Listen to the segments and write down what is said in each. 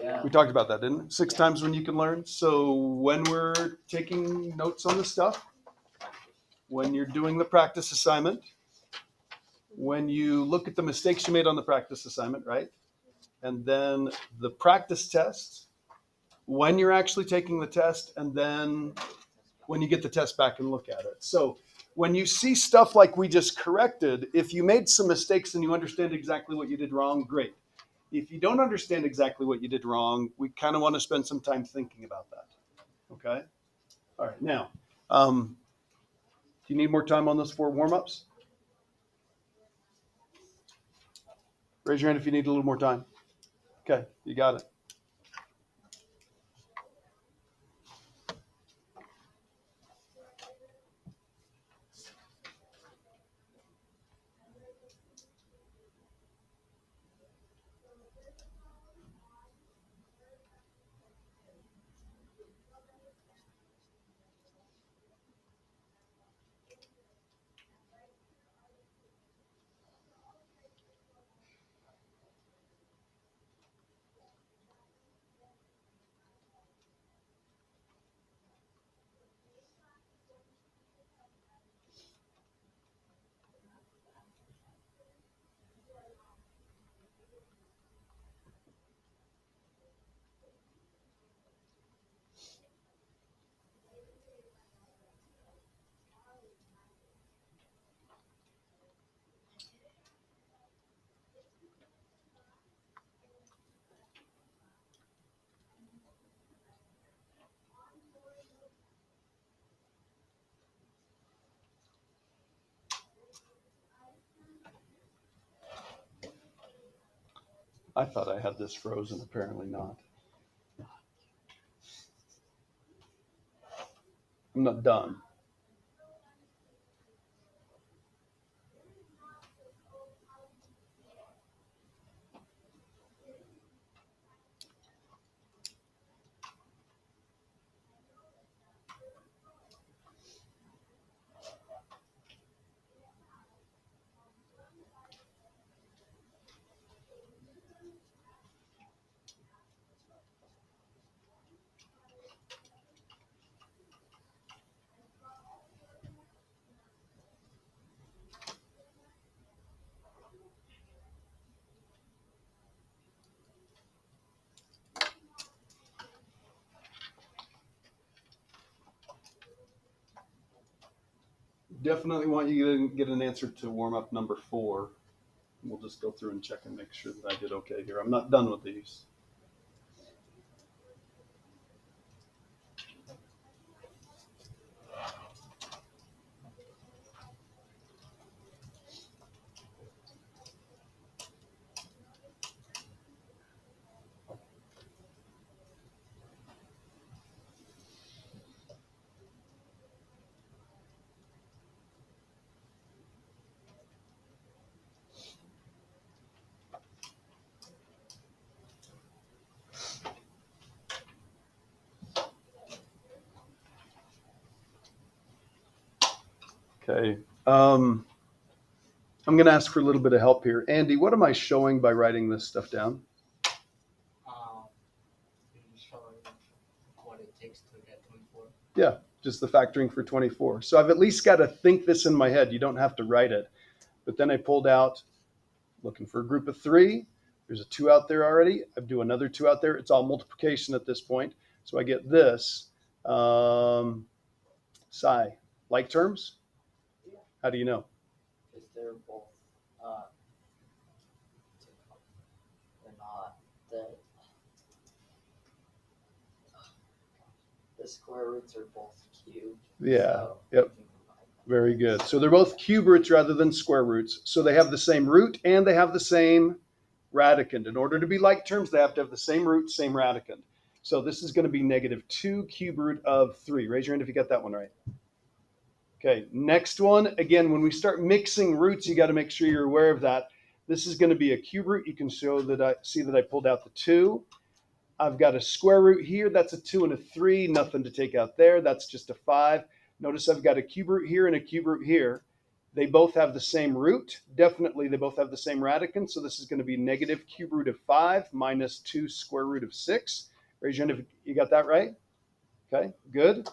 Yeah. We talked about that, didn't we? 6 times when you can learn. So when we're taking notes on this stuff, when you're doing the practice assignment, when you look at the mistakes you made on the practice assignment, right? And then the practice test, when you're actually taking the test, and then when you get the test back and look at it. So when you see stuff like we just corrected, if you made some mistakes and you understand exactly what you did wrong, great. If you don't understand exactly what you did wrong, we kind of want to spend some time thinking about that. Okay? All right. Now, do you need more time on those 4 warm-ups? Raise your hand if you need a little more time. Okay, you got it. I thought I had this frozen, apparently not. I'm not done. Definitely want you to get an answer to warm-up number 4. We'll just go through and check and make sure that I did okay here. I'm not done with these. Okay. I'm going to ask for a little bit of help here. Andy, what am I showing by writing this stuff down? Showing what it takes to get 24. Yeah, just the factoring for 24. So I've at least got to think this in my head. You don't have to write it. But then I pulled out, looking for a group of 3. There's a 2 out there already. I do another 2 out there. It's all multiplication at this point. So I get this. Psi. Like terms? Yeah. How do you know? Because they're both, they're not, the square roots are both cubed. Yeah, so yep. Very good. So they're both cube roots rather than square roots. So they have the same root and they have the same radicand. In order to be like terms, they have to have the same root, same radicand. So this is going to be -2 cube root of 3. Raise your hand if you got that one right. Okay, next one. Again, when we start mixing roots, you got to make sure you're aware of that. This is going to be a cube root. You can show that I pulled out the 2. I've got a square root here. That's a 2 and a 3. Nothing to take out there. That's just a 5. Notice I've got a cube root here and a cube root here. They both have the same root. Definitely, they both have the same radicand. So this is going to be negative cube root of 5 minus 2 square root of 6. Raise your hand if you got that right. Okay, good.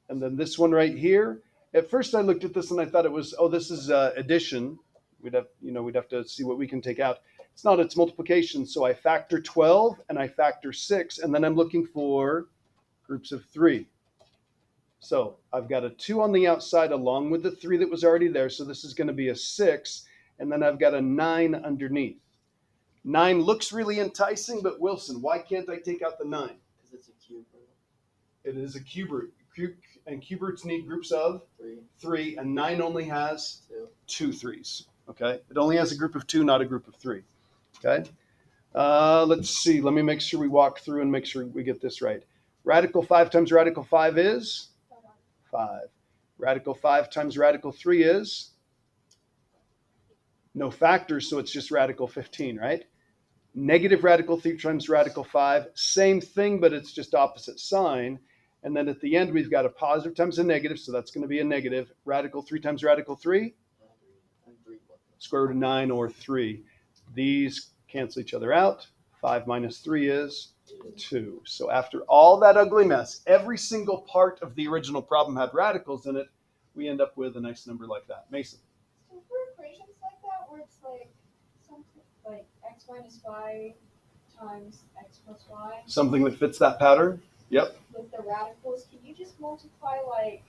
And then this one right here. At first, I looked at this and I thought it was, oh, this is addition. We'd have to see what we can take out. It's not, it's multiplication. So I factor 12 and I factor 6, and then I'm looking for groups of 3. So I've got a 2 on the outside along with the 3 that was already there. So this is going to be a 6, and then I've got a 9 underneath. 9 looks really enticing, but Wilson, why can't I take out the 9? Because it's a cube root. It is a cube root. And cube roots need groups of 3, and 9 only has 2 3s. Okay, it only has a group of 2, not a group of 3. Okay, let's see. Let me make sure we walk through and make sure we get this right. Radical 5 times radical 5 is 5. Radical 5 times radical 3 is no factors, so it's just radical 15, right? Negative radical 3 times radical 5, same thing, but it's just opposite sign. And then at the end, we've got a positive times a negative, so that's going to be a negative. Radical 3 times radical 3, square root of 9 or 3. These cancel each other out. 5 minus 3 is 2. So after all that ugly mess, every single part of the original problem had radicals in it. We end up with a nice number like that. Mason. So for equations like that, where it's like something like x minus y times x plus y. Something that fits that pattern. Yep. With the radicals, can you just multiply like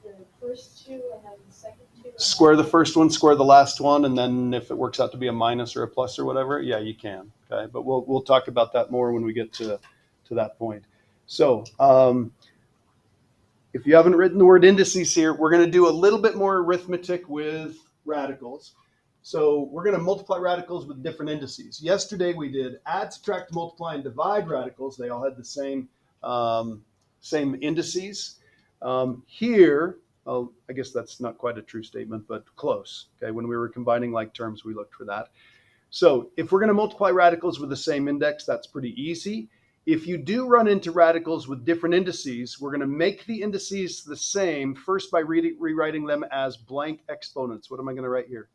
the first 2 and then the second 2? Square the first one, square the last one, and then if it works out to be a minus or a plus or whatever, yeah, you can. Okay, but we'll talk about that more when we get to that point. So if you haven't written the word indices here, we're going to do a little bit more arithmetic with radicals. So we're going to multiply radicals with different indices. Yesterday we did add, subtract, multiply, and divide radicals. They all had the same indices. Here, I guess that's not quite a true statement, but close. Okay, when we were combining like terms, we looked for that. So if we're going to multiply radicals with the same index, that's pretty easy. If you do run into radicals with different indices, we're going to make the indices the same first by rewriting them as blank exponents. What am I going to write here?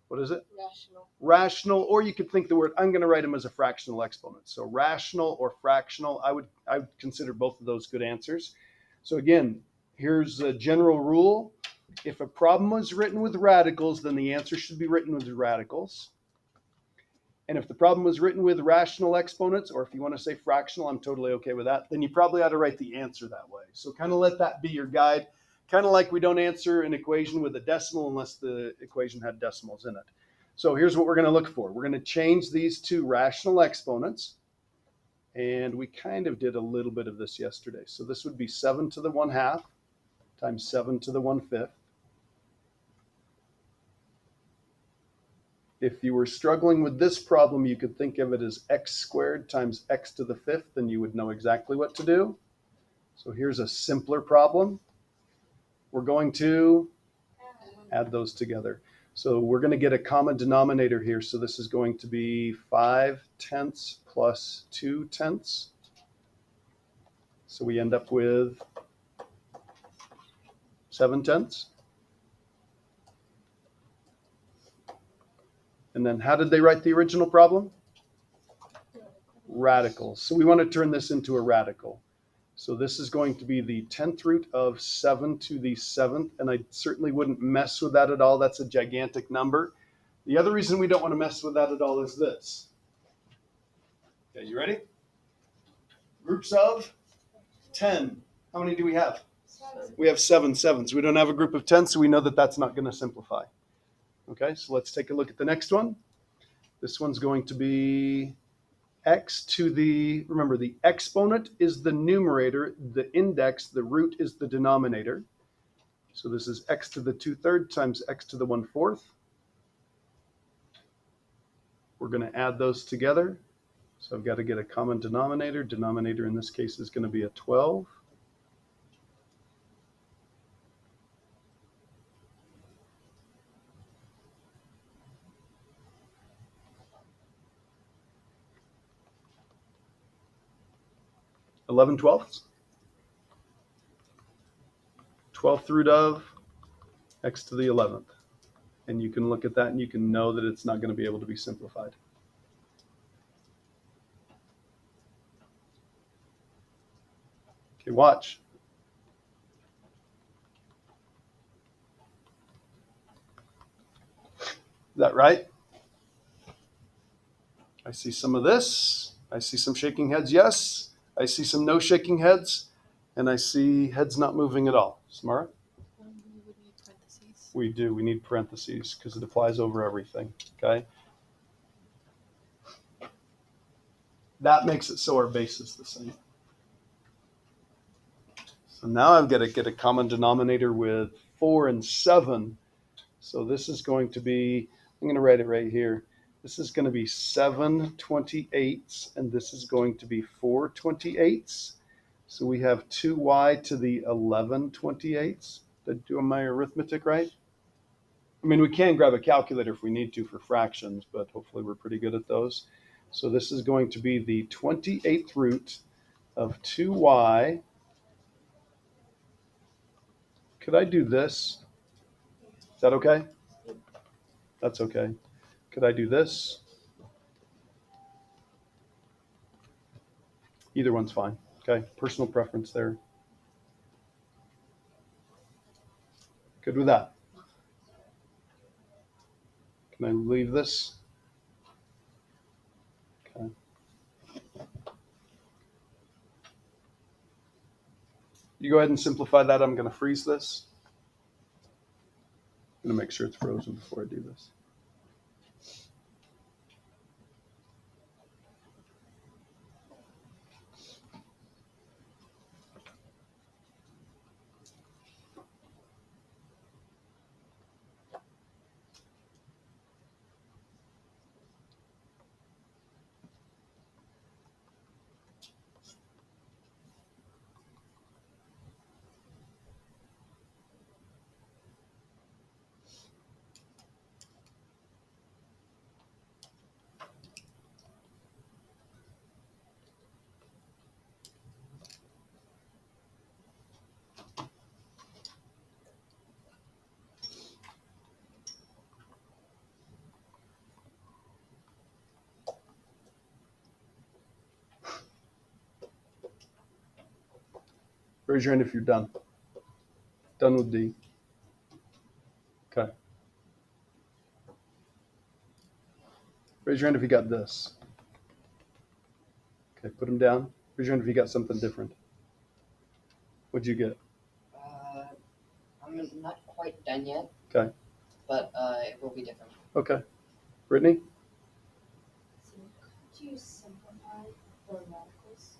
What is it? Rational. Rational, or you could think the word, I'm going to write them as a fractional exponent. So rational or fractional, I would consider both of those good answers. So again, here's a general rule. If a problem was written with radicals, then the answer should be written with radicals. And if the problem was written with rational exponents, or if you want to say fractional, I'm totally okay with that, then you probably ought to write the answer that way. So kind of let that be your guide. Kind of like we don't answer an equation with a decimal unless the equation had decimals in it. So here's what we're going to look for. We're going to change these two rational exponents. And we kind of did a little bit of this yesterday. So this would be 7 to the 1/2 times 7 to the 1/5. If you were struggling with this problem, you could think of it as x squared times x to the 5th, and you would know exactly what to do. So here's a simpler problem. We're going to add those together. So we're going to get a common denominator here. So this is going to be 5/10 plus 2/10. So we end up with 7/10. And then how did they write the original problem? Radicals. So we want to turn this into a radical. So this is going to be the 10th root of 7 to the 7th, and I certainly wouldn't mess with that at all. That's a gigantic number. The other reason we don't want to mess with that at all is this. Okay, you ready? Groups of 10. How many do we have? 7. We have 7 sevens. We don't have a group of 10, so we know that that's not going to simplify. Okay, so let's take a look at the next one. This one's going to be x to the, remember the exponent is the numerator, the index, the root is the denominator. So this is x to the 2/3 times x to the 1/4. We're going to add those together. So I've got to get a common denominator. Denominator in this case is going to be a 12. $11/12. 12th root of x to the 11th. And you can look at that and you can know that it's not going to be able to be simplified. Okay, watch. Is that right? I see some of this. I see some shaking heads, yes. I see some no shaking heads. And I see heads not moving at all. Samara? We would need parentheses. We do. We need parentheses because it applies over everything. Okay? That makes it so our base is the same. So now I've got to get a common denominator with 4 and 7. So this is going to be, I'm going to write it right here. This is going to be 7 28ths, and this is going to be 4 28ths. So we have 2y to the 11 28ths. Did I do my arithmetic right? I mean, we can grab a calculator if we need to for fractions, but hopefully we're pretty good at those. So this is going to be the 28th root of 2y. Could I do this? Is that okay? That's okay. Could I do this? Either one's fine. Okay, personal preference there. Good with that. Can I leave this? Okay. You go ahead and simplify that. I'm going to freeze this. I'm going to make sure it's frozen before I do this. Raise your hand if you're done. Done with D. Okay. Raise your hand if you got this. Okay, put them down. Raise your hand if you got something different. What'd you get? I'm not quite done yet. Okay. But it will be different. Okay. Brittany? So could you simplify the radicals?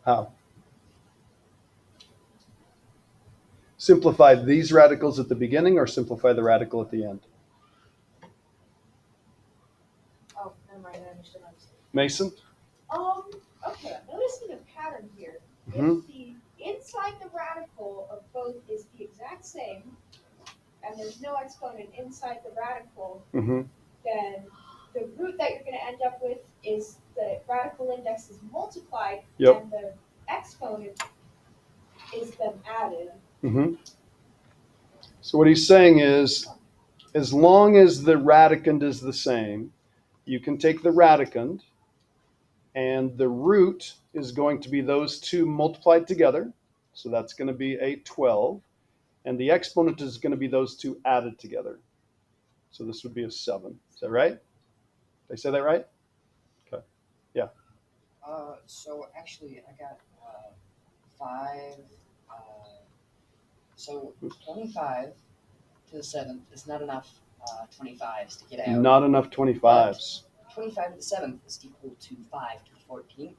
How? Simplify these radicals at the beginning or simplify the radical at the end? Oh, never mind, I understood. Mason? Okay, I'm noticing a pattern here. Mhm. If the inside the radical of both is the exact same, and there's no exponent inside the radical, Mm-hmm. then the root that you're going to end up with is the radical index is multiplied, Yep. and the exponent is then added. Mm-hmm. So what he's saying is, as long as the radicand is the same, you can take the radicand, and the root is going to be those two multiplied together. So that's going to be a 12. And the exponent is going to be those two added together. So this would be a 7. Is that right? Did I say that right? Okay. Yeah. So actually, I got 5. So 25 to the 7th is not enough 25s to get out. Not enough 25s. 25 to the 7th is equal to 5 to the 14th.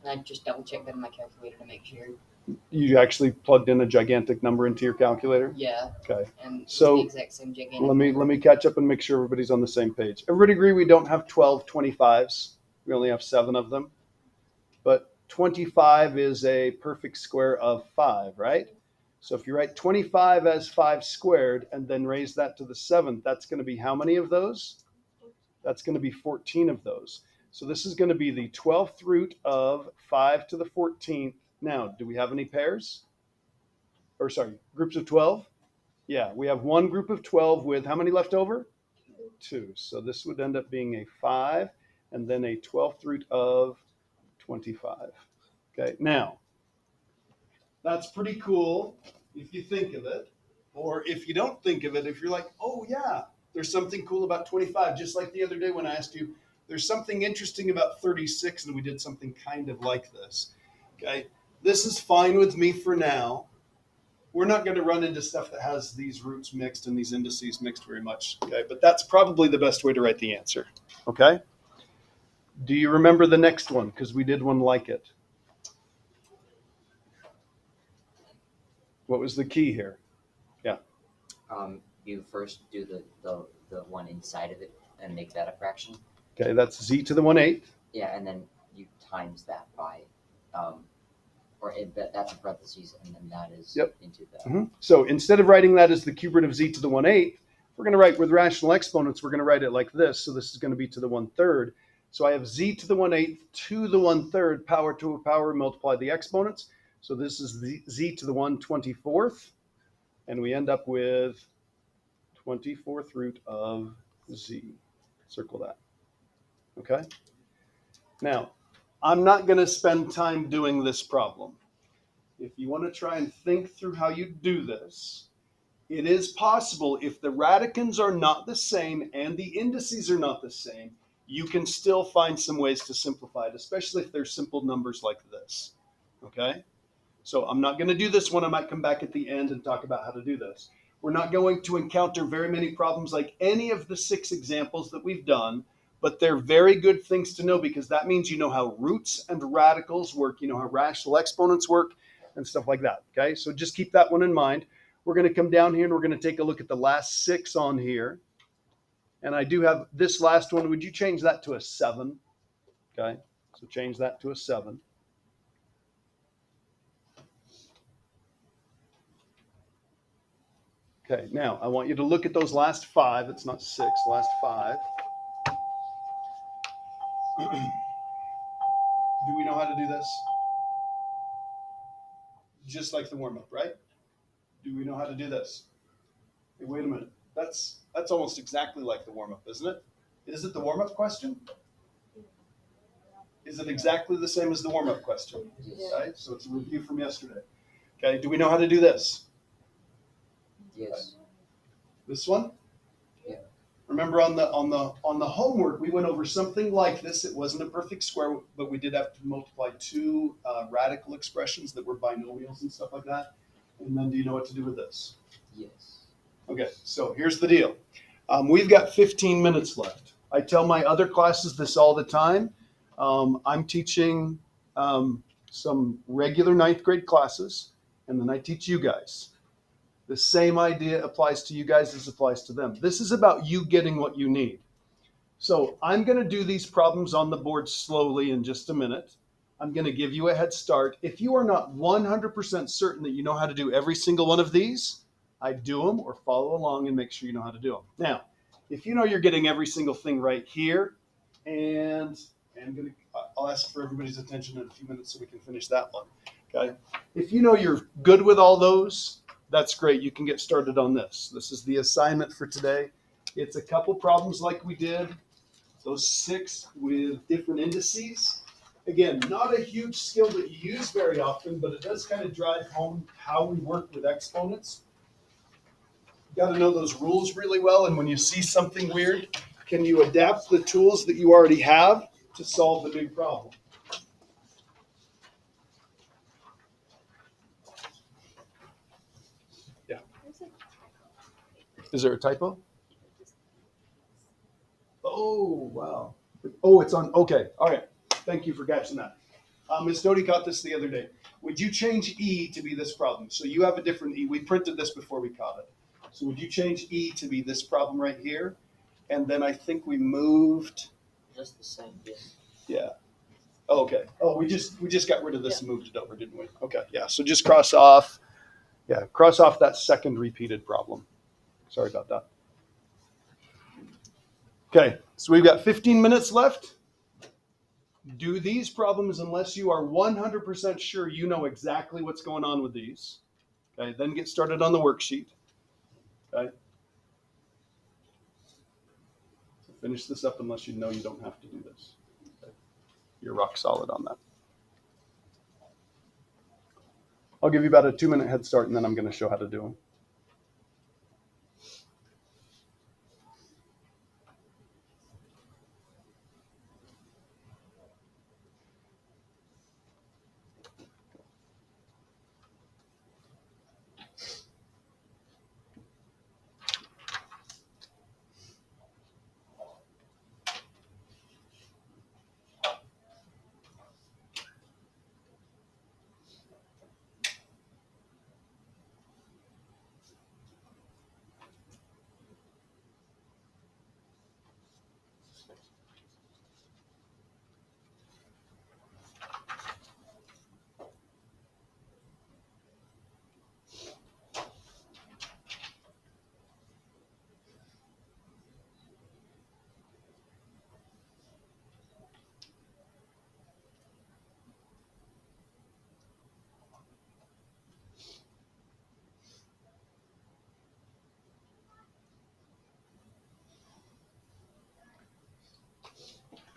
And I just double checked that in my calculator to make sure. You actually plugged in a gigantic number into your calculator? Yeah. Okay. And it's So, the exact same gigantic Let me number. catch up and make sure everybody's on the same page. Everybody agree we don't have 12 25s. We only have 7 of them. But 25 is a perfect square of 5, right? So if you write 25 as 5 squared and then raise that to the 7th, that's going to be how many of those? That's going to be 14 of those. So this is going to be the 12th root of 5 to the 14th. Now, do we have any pairs? Or sorry, groups of 12? Yeah, we have one group of 12 with how many left over? 2. So this would end up being a 5 and then a 12th root of 25. Okay, now, that's pretty cool if you think of it. Or if you don't think of it, if you're like, oh yeah, there's something cool about 25, just like the other day when I asked you, there's something interesting about 36, and we did something kind of like this. Okay, this is fine with me for now. We're not going to run into stuff that has these roots mixed and these indices mixed very much. Okay, but that's probably the best way to write the answer. Okay, do you remember the next one? Because we did one like it. What was the key here? You first do the one inside of it and make that a fraction. Okay, that's z to the 1/8. Yeah, and then you times that by, that's in parentheses, and then that is into the. So instead of writing that as the cube root of z to the 1/8, we're going to write with rational exponents, we're going to write it like this. So this is going to be to the 1/3. So I have z to the 1/8 to the 1/3 power to a power, multiply the exponents. So this is the z to the 1/24th. And we end up with 24th root of z. Circle that. Okay? Now, I'm not going to spend time doing this problem. If you want to try and think through how you do this, it is possible if the radicands are not the same and the indices are not the same, you can still find some ways to simplify it, especially if they're simple numbers like this. Okay? So I'm not going to do this one. I might come back at the end and talk about how to do this. We're not going to encounter very many problems like any of the 6 examples that we've done, but they're very good things to know because that means you know how roots and radicals work, you know how rational exponents work and stuff like that. Okay, so just keep that one in mind. We're going to come down here and we're going to take a look at the last 6 on here. And I do have this last one. Would you change that to a 7? Okay, so change that to a 7. Okay, now I want you to look at those last 5. It's not 6, last 5. Do we know how to do this? Just like the warm-up, right? Do we know how to do this? Hey, wait a minute. That's almost exactly like the warm-up, isn't it? Is it the warm-up question? Is it exactly the same as the warm-up question? Right? So it's a review from yesterday. Okay, do we know how to do this? Yes. This one? Yeah. Remember on the homework we went over something like this. It wasn't a perfect square, but we did have to multiply 2 radical expressions that were binomials and stuff like that. And then do you know what to do with this? Yes. Okay, so here's the deal. We've got 15 minutes left. I tell my other classes this all the time. I'm teaching some regular 9th grade classes, and then I teach you guys. The same idea applies to you guys as applies to them. This is about you getting what you need. So I'm going to do these problems on the board slowly in just a minute. I'm going to give you a head start. If you are not 100% certain that you know how to do every single one of these, I do them or follow along and make sure you know how to do them. Now, if you know you're getting every single thing right here, and I'll ask for everybody's attention in a few minutes so we can finish that one. Okay. If you know you're good with all those, that's great. You can get started on this. This is the assignment for today. It's a couple problems like we did, those 6 with different indices. Again, not a huge skill that you use very often, but it does kind of drive home how we work with exponents. You got to know those rules really well, and when you see something weird, can you adapt the tools that you already have to solve the big problem? Yeah. Is there a typo? Oh, wow. Oh, it's on. Okay. All right. Thank you for catching that. Ms. Doty caught this the other day. Would you change E to be this problem? So you have a different E. We printed this before we caught it. So would you change E to be this problem right here? And then I think we moved. Just the same, yes. Yeah. Oh, okay. Oh, we just got rid of this and moved it over, didn't we? Okay. Yeah. So just cross off. Yeah. Cross off that second repeated problem. Sorry about that. Okay. So we've got 15 minutes left. Do these problems unless you are 100% sure you know exactly what's going on with these. Okay, then get started on the worksheet. Okay. So finish this up unless you know you don't have to do this. Okay. You're rock solid on that. I'll give you about a 2-minute head start, and then I'm going to show how to do them.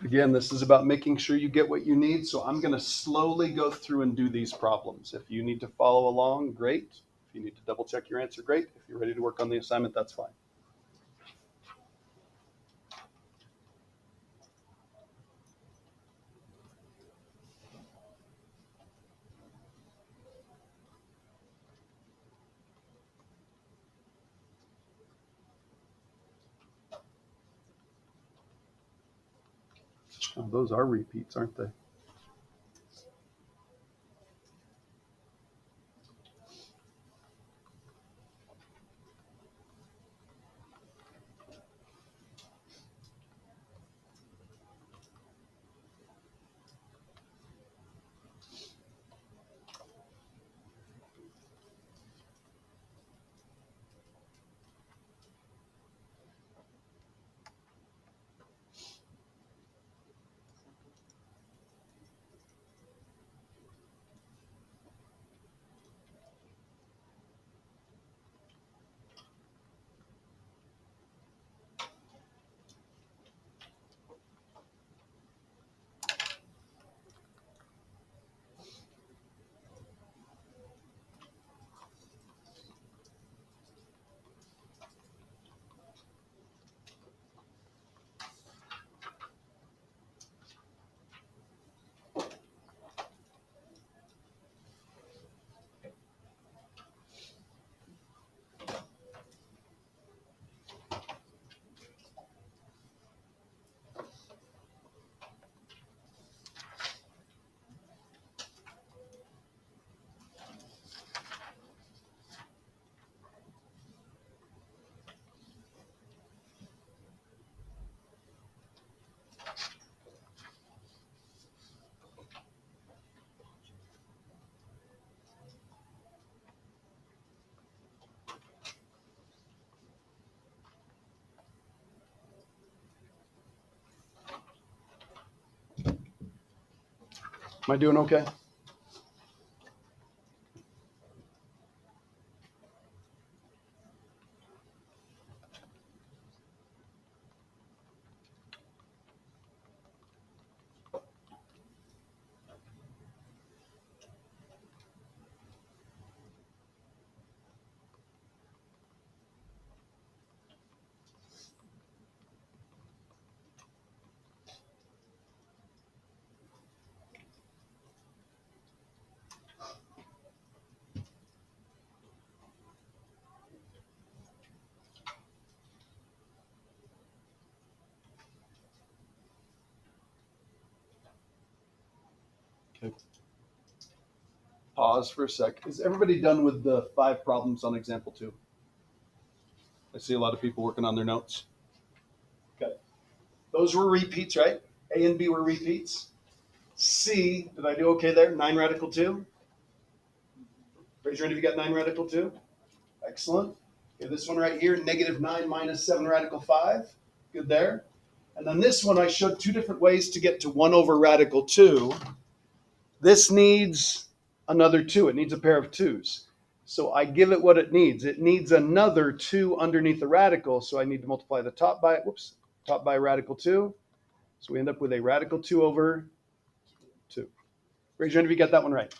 Again, this is about making sure you get what you need, so I'm going to slowly go through and do these problems. If you need to follow along, great. If you need to double check your answer, great. If you're ready to work on the assignment, that's fine. Oh, those are repeats, aren't they? Am I doing okay? Okay. Pause for a sec. Is everybody done with the 5 problems on example 2? I see a lot of people working on their notes. Okay. Those were repeats, right? A and B were repeats. C, did I do okay there? 9 radical 2? Raise your hand if you got 9 radical 2. Excellent. Okay, this one right here, -9 minus 7 radical 5. Good there. And then this one, I showed two different ways to get to 1 over radical 2. This needs another 2. It needs a pair of 2's. So I give it what it needs. It needs another 2 underneath the radical, so I need to multiply the top by radical 2. So we end up with a radical 2 over 2. Raise your hand if you got that one right.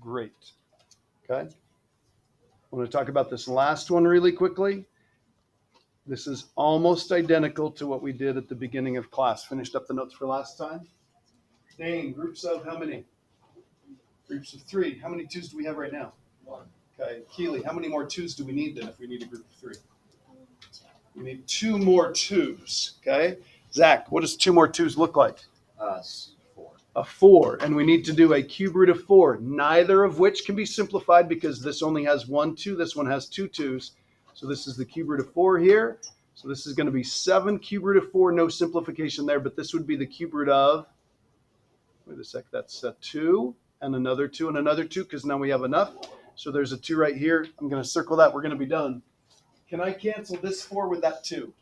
Great. Okay. I want to talk about this last one really quickly. This is almost identical to what we did at the beginning of class. Finished up the notes for last time. Dane, groups of how many? Groups of 3. How many 2's do we have right now? 1. Okay. Keely, how many more 2's do we need then if we need a group of 3? We need 2 more 2's. Okay. Zach, what does 2 more 2's look like? 4. A 4. And we need to do a cube root of 4, neither of which can be simplified because this only has 1 2. This one has 2 2's. So this is the cube root of 4 here. So this is going to be 7 cube root of 4. No simplification there, but this would be the cube root of, wait a sec, that's 2 and another 2 and another 2 because now we have enough. So there's a 2 right here. I'm going to circle that. We're going to be done. Can I cancel this 4 with that 2?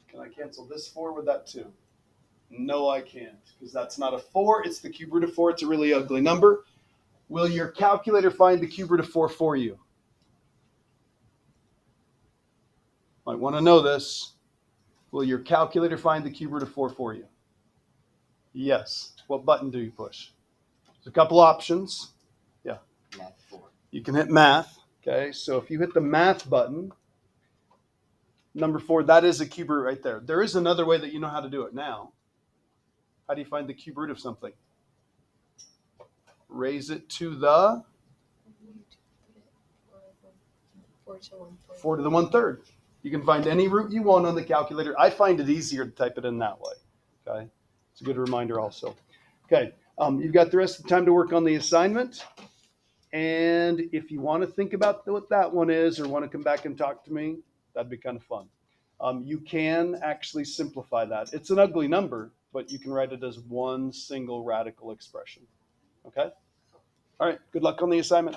Can I cancel this 4 with that 2? No, I can't because that's not a 4. It's the cube root of 4. It's a really ugly number. Will your calculator find the cube root of 4 for you? Might want to know this. Will your calculator find the cube root of 4 for you? Yes. What button do you push? There's a couple options. Yeah. Math 4. You can hit math. Okay. So if you hit the math button, number 4, that is a cube root right there. There is another way that you know how to do it now. How do you find the cube root of something? Raise it to the 4 to 1/3. 4 to the 1/3. You can find any root you want on the calculator. I find it easier to type it in that way. Okay, it's a good reminder also. Okay, you've got the rest of the time to work on the assignment. And if you want to think about what that one is or want to come back and talk to me, that'd be kind of fun. You can actually simplify that. It's an ugly number, but you can write it as one single radical expression. Okay? All right, good luck on the assignment.